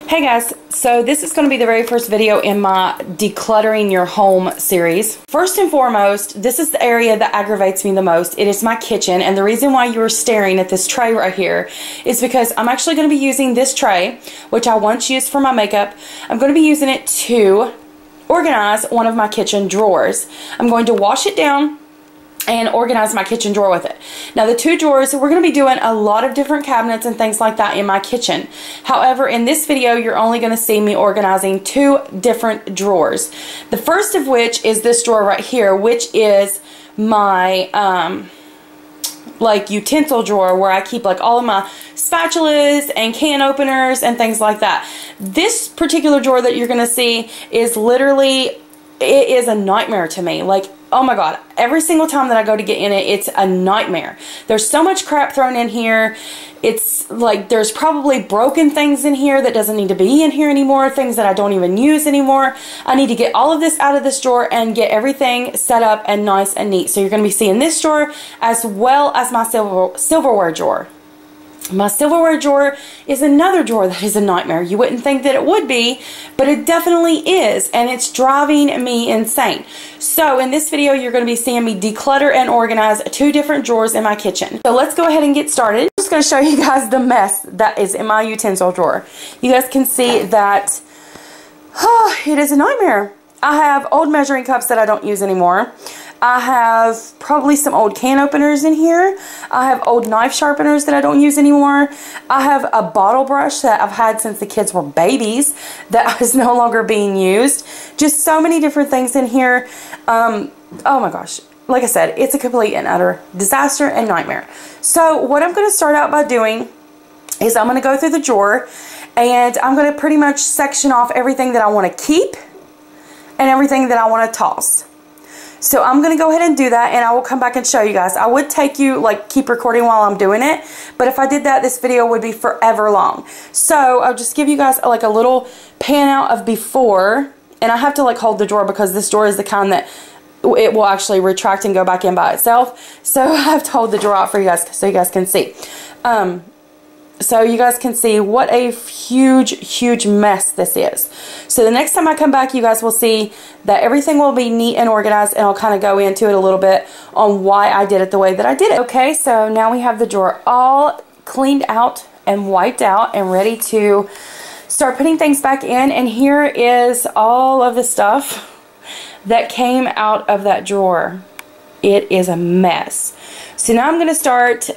Hey guys, so this is going to be the very first video in my decluttering your home series. First and foremost, this is the area that aggravates me the most. It is my kitchen, and the reason why you are staring at this tray right here is because I'm actually going to be using this tray, which I once used for my makeup. I'm going to be using it to organize one of my kitchen drawers. I'm going to wash it down and organize my kitchen drawer with it. Now the two drawers, we're going to be doing a lot of different cabinets and things like that in my kitchen. However, in this video, you're only going to see me organizing two different drawers. The first of which is this drawer right here, which is my like utensil drawer where I keep like all of my spatulas and can openers and things like that. This particular drawer that you're going to see is literally, it is a nightmare to me. Like, oh my god, every single time that I go to get in it, it's a nightmare. There's so much crap thrown in here. It's like there's probably broken things in here that doesn't need to be in here anymore, things that I don't even use anymore. I need to get all of this out of this drawer and get everything set up and nice and neat. So you're going to be seeing this drawer as well as my silverware drawer. My silverware drawer is another drawer that is a nightmare. You wouldn't think that it would be, but it definitely is, and it's driving me insane. So in this video, you're going to be seeing me declutter and organize two different drawers in my kitchen. So let's go ahead and get started. I'm just going to show you guys the mess that is in my utensil drawer. You guys can see that it is a nightmare. I have old measuring cups that I don't use anymore. I have probably some old can openers in here. I have old knife sharpeners that I don't use anymore. I have a bottle brush that I've had since the kids were babies that is no longer being used. Just so many different things in here. Oh my gosh. Like I said, it's a complete and utter disaster and nightmare. So what I'm going to start out by doing is I'm going to go through the drawer and I'm going to pretty much section off everything that I want to keep and everything that I want to toss. So I'm going to go ahead and do that, and I will come back and show you guys. I would take you, like, keep recording while I'm doing it, but if I did that, this video would be forever long. So I'll just give you guys like a little pan out of before, and I have to like hold the drawer because this drawer is the kind that it will actually retract and go back in by itself. So I have to hold the drawer out for you guys so you guys can see. So you guys can see what a huge mess this is. So the next time I come back, you guys will see that everything will be neat and organized, and I'll kind of go into it a little bit on why I did it the way that I did it. Okay, so now we have the drawer all cleaned out and wiped out and ready to start putting things back in. And here is all of the stuff that came out of that drawer. It is a mess. So now I'm going to start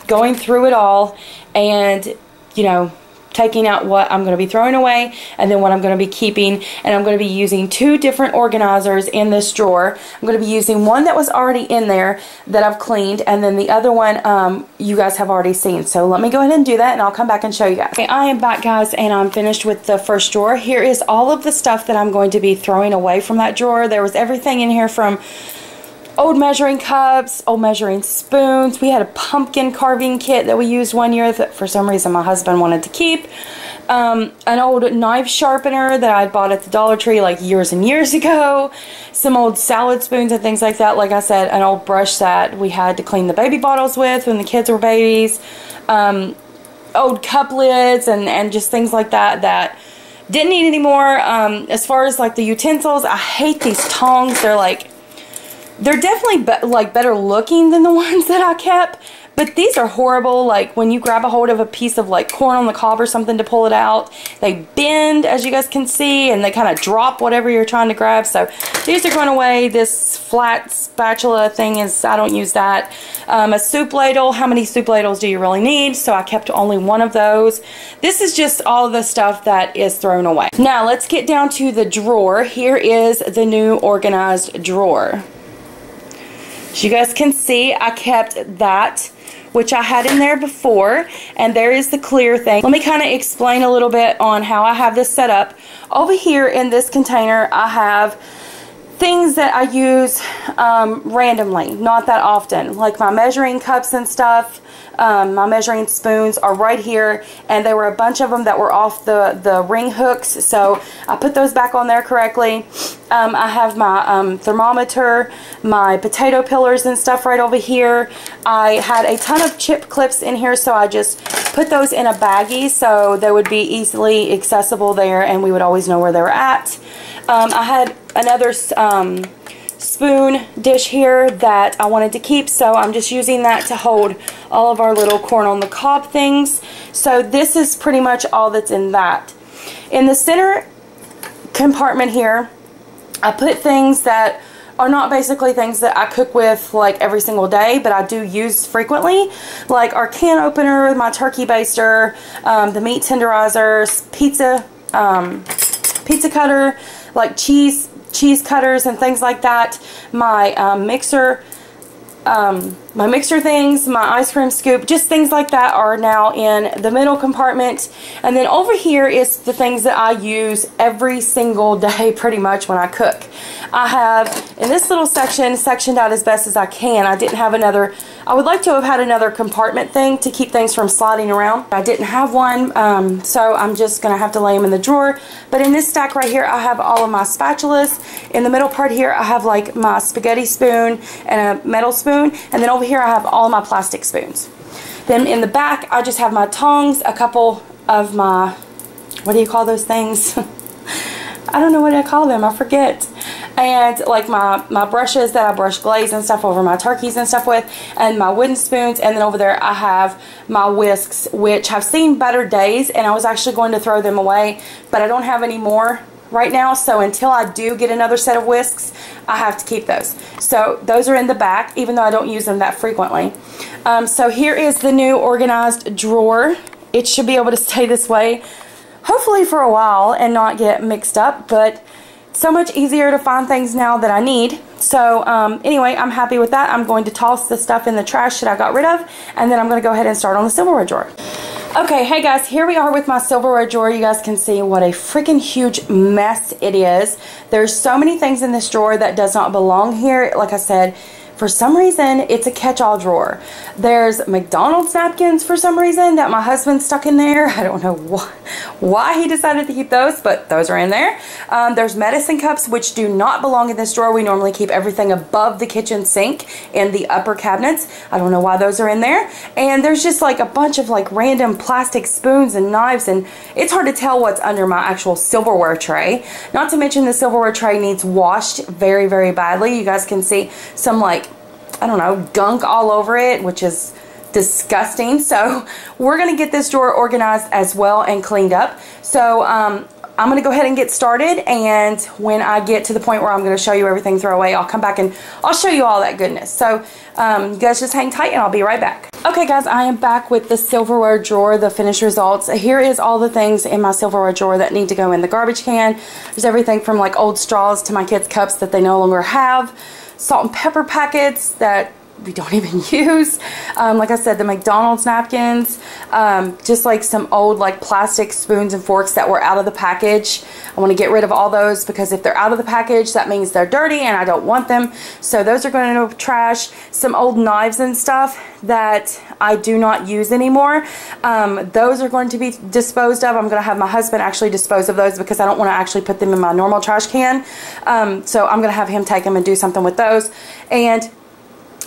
going through it all and, you know, taking out what I'm going to be throwing away and then what I'm going to be keeping. And I'm going to be using two different organizers in this drawer. I'm going to be using one that was already in there that I've cleaned, and then the other one you guys have already seen. So let me go ahead and do that, and I'll come back and show you guys. Okay, I am back, guys, and I'm finished with the first drawer. Here is all of the stuff that I'm going to be throwing away from that drawer. There was everything in here from old measuring cups, old measuring spoons. We had a pumpkin carving kit that we used one year that for some reason my husband wanted to keep. An old knife sharpener that I bought at the Dollar Tree like years and years ago. Some old salad spoons and things like that. Like I said, an old brush that we had to clean the baby bottles with when the kids were babies. Old cup lids and just things like that that didn't need anymore. As far as like the utensils, I hate these tongs. They're definitely better looking than the ones that I kept, but these are horrible. Like when you grab a hold of a piece of like corn on the cob or something to pull it out, they bend, as you guys can see, and they kind of drop whatever you're trying to grab. So these are going away. This flat spatula thing is, I don't use that. A soup ladle, how many soup ladles do you really need? So I kept only one of those. This is just all the stuff that is thrown away. Now let's get down to the drawer. Here is the new organized drawer. As you guys can see, I kept that, which I had in there before, and there is the clear thing. Let me kind of explain a little bit on how I have this set up. Over here in this container, I have things that I use randomly, not that often, like my measuring cups and stuff. My measuring spoons are right here, and there were a bunch of them that were off the ring hooks, so I put those back on there correctly. I have my thermometer, my potato peelers and stuff right over here. I had a ton of chip clips in here, so I just put those in a baggie so they would be easily accessible there and we would always know where they were at. I had another spoon dish here that I wanted to keep, so I'm just using that to hold all of our little corn on the cob things. So this is pretty much all that's in that. In the center compartment here, I put things that are not basically things that I cook with like every single day, but I do use frequently, like our can opener, my turkey baster, the meat tenderizer, pizza cutter, like cheese cutters and things like that, my mixer things, my ice cream scoop, just things like that are now in the middle compartment. And then over here is the things that I use every single day pretty much when I cook. I have in this little section sectioned out as best as I can. I didn't have another, I would like to have had another compartment thing to keep things from sliding around. I didn't have one, so I'm just going to have to lay them in the drawer. But in this stack right here, I have all of my spatulas. In the middle part here, I have like my spaghetti spoon and a metal spoon. And then over here, I have all my plastic spoons. Then in the back, I just have my tongs, a couple of my, what do you call those things? I don't know what I call them, I forget. And like my brushes that I brush glaze and stuff over my turkeys and stuff with, and my wooden spoons. And then over there I have my whisks, which have seen better days, and I was actually going to throw them away, but I don't have any more right now, so until I do get another set of whisks, I have to keep those. So those are in the back, even though I don't use them that frequently. So here is the new organized drawer. It should be able to stay this way hopefully for a while and not get mixed up, but so much easier to find things now that I need. So anyway, I'm happy with that. I'm going to toss the stuff in the trash that I got rid of, and then I'm going to go ahead and start on the silverware drawer. Okay, hey guys, here we are with my silverware drawer. You guys can see what a freaking huge mess it is. There's so many things in this drawer that does not belong here. Like I said, for some reason, it's a catch-all drawer. There's McDonald's napkins for some reason that my husband stuck in there. I don't know why he decided to keep those, but those are in there. There's medicine cups, which do not belong in this drawer. We normally keep everything above the kitchen sink in the upper cabinets. I don't know why those are in there. And there's just like a bunch of like random plastic spoons and knives, and it's hard to tell what's under my actual silverware tray. Not to mention the silverware tray needs washed very, very badly. You guys can see some like, I don't know, gunk all over it, which is disgusting. So we're going to get this drawer organized as well and cleaned up. So I'm going to go ahead and get started, and when I get to the point where I'm going to show you everything to throw away, I'll come back and I'll show you all that goodness. So you guys just hang tight and I'll be right back. Okay guys, I am back with the silverware drawer, the finished results. Here is all the things in my silverware drawer that need to go in the garbage can. There's everything from like old straws to my kids' cups that they no longer have. Salt and pepper packets that we don't even use. Like I said, the McDonald's napkins, just like some old like plastic spoons and forks that were out of the package. I want to get rid of all those because if they're out of the package, that means they're dirty and I don't want them. So those are going to trash. Some old knives and stuff that I do not use anymore. Those are going to be disposed of. I'm going to have my husband actually dispose of those because I don't want to actually put them in my normal trash can. So I'm going to have him take them and do something with those. And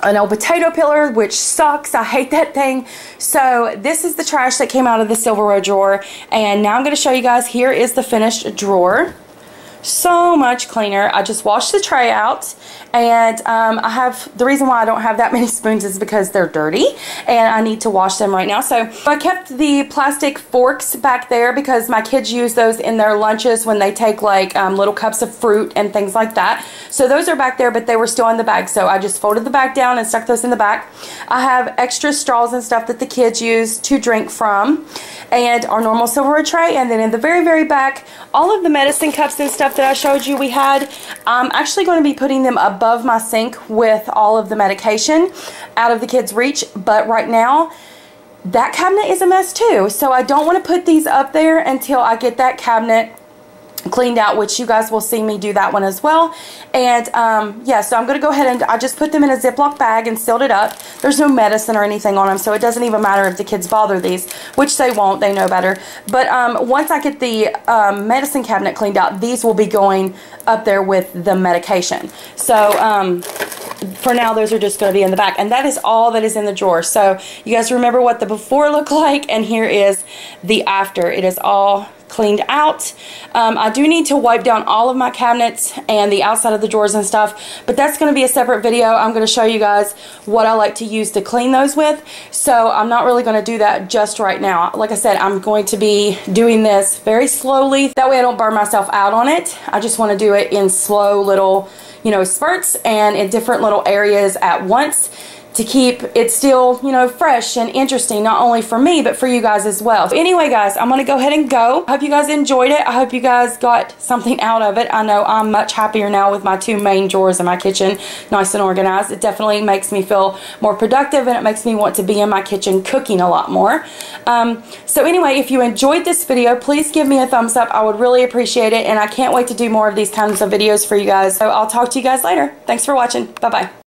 an old potato peeler, which sucks. I hate that thing. So this is the trash that came out of the silverware drawer, and now I'm going to show you guys. Here is the finished drawer. So much cleaner. I just washed the tray out, and I have, the reason why I don't have that many spoons is because they're dirty and I need to wash them right now. So I kept the plastic forks back there because my kids use those in their lunches when they take like little cups of fruit and things like that. So those are back there, but they were still in the bag, so I just folded the bag down and stuck those in the back. I have extra straws and stuff that the kids use to drink from, and our normal silverware tray. And then in the very, very back, all of the medicine cups and stuff that I showed you we had, I'm actually going to be putting them above my sink with all of the medication out of the kids' reach. But right now, that cabinet is a mess too. So I don't want to put these up there until I get that cabinet cleaned out, which you guys will see me do that one as well. And yeah, so I'm going to go ahead and I just put them in a Ziploc bag and sealed it up. There's no medicine or anything on them, so it doesn't even matter if the kids bother these, which they won't, they know better. But once I get the medicine cabinet cleaned out, these will be going up there with the medication. So for now, those are just going to be in the back, and that is all that is in the drawer. So you guys remember what the before looked like, and here is the after. It is all cleaned out. I do need to wipe down all of my cabinets and the outside of the drawers and stuff, but that's going to be a separate video. I'm going to show you guys what I like to use to clean those with, so I'm not really going to do that just right now. Like I said, I'm going to be doing this very slowly. That way I don't burn myself out on it. I just want to do it in slow little, you know, spurts and in different little areas at once, to keep it still, you know, fresh and interesting, not only for me, but for you guys as well. Anyway, guys, I'm going to go ahead and go. I hope you guys enjoyed it. I hope you guys got something out of it. I know I'm much happier now with my two main drawers in my kitchen, nice and organized. It definitely makes me feel more productive, and it makes me want to be in my kitchen cooking a lot more. So anyway, if you enjoyed this video, please give me a thumbs up. I would really appreciate it, and I can't wait to do more of these kinds of videos for you guys. So I'll talk to you guys later. Thanks for watching. Bye-bye.